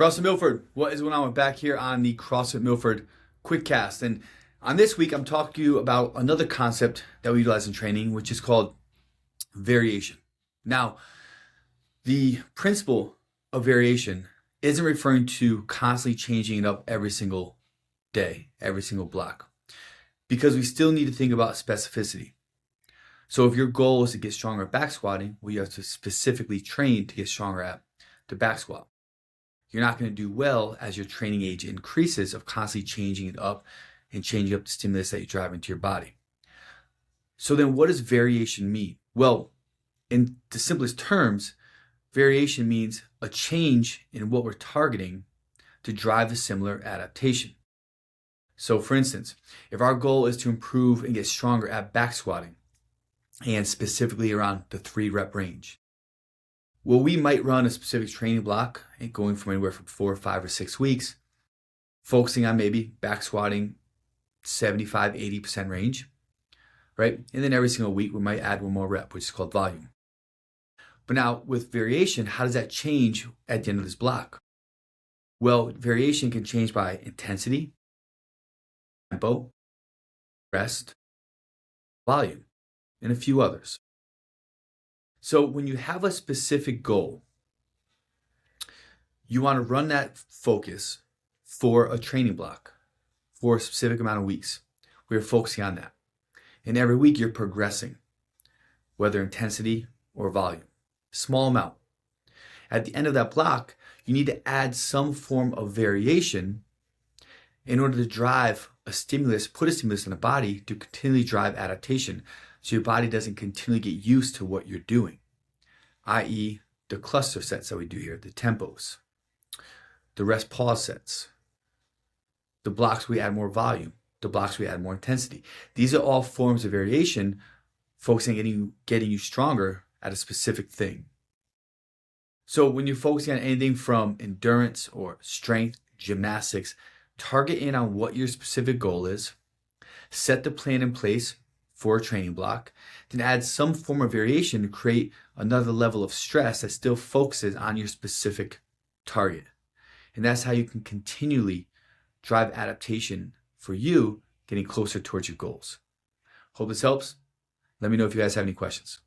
CrossFit Milford, what is going on? We're back here on the CrossFit Milford quickcast. And on this week, I'm talking to you about another concept that we utilize in training, which is called variation. Now, the principle of variation isn't referring to constantly changing it up every single day, every single block, because we still need to think about specificity. So if your goal is to get stronger at back squatting, well, you have to specifically train to get stronger at the back squat. You're not going to do well as your training age increases of constantly changing it up and changing up the stimulus that you drive into your body. So then what does variation mean? Well, in the simplest terms, variation means a change in what we're targeting to drive a similar adaptation. So for instance, if our goal is to improve and get stronger at back squatting, and specifically around the 3-rep range, well, we might run a specific training block going from anywhere from 4, 5, or 6 weeks, focusing on maybe back squatting 75, 80% range, right? And then every single week, we might add one more rep, which is called volume. But now with variation, how does that change at the end of this block? Well, variation can change by intensity, tempo, rest, volume, and a few others. So when you have a specific goal, you want to run that focus for a training block for a specific amount of weeks. We're focusing on that. And every week you're progressing, whether intensity or volume, small amount. At the end of that block, you need to add some form of variation in order to drive a stimulus, put a stimulus in the body to continually drive adaptation, so your body doesn't continually get used to what you're doing, i.e. the cluster sets that we do here, the tempos, the rest pause sets, the blocks we add more volume, the blocks we add more intensity. These are all forms of variation focusing on getting you stronger at a specific thing. So when you're focusing on anything from endurance or strength, gymnastics, target in on what your specific goal is, set the plan in place for a training block, then add some form of variation to create another level of stress that still focuses on your specific target. And that's how you can continually drive adaptation for you getting closer towards your goals. Hope this helps. Let me know if you guys have any questions.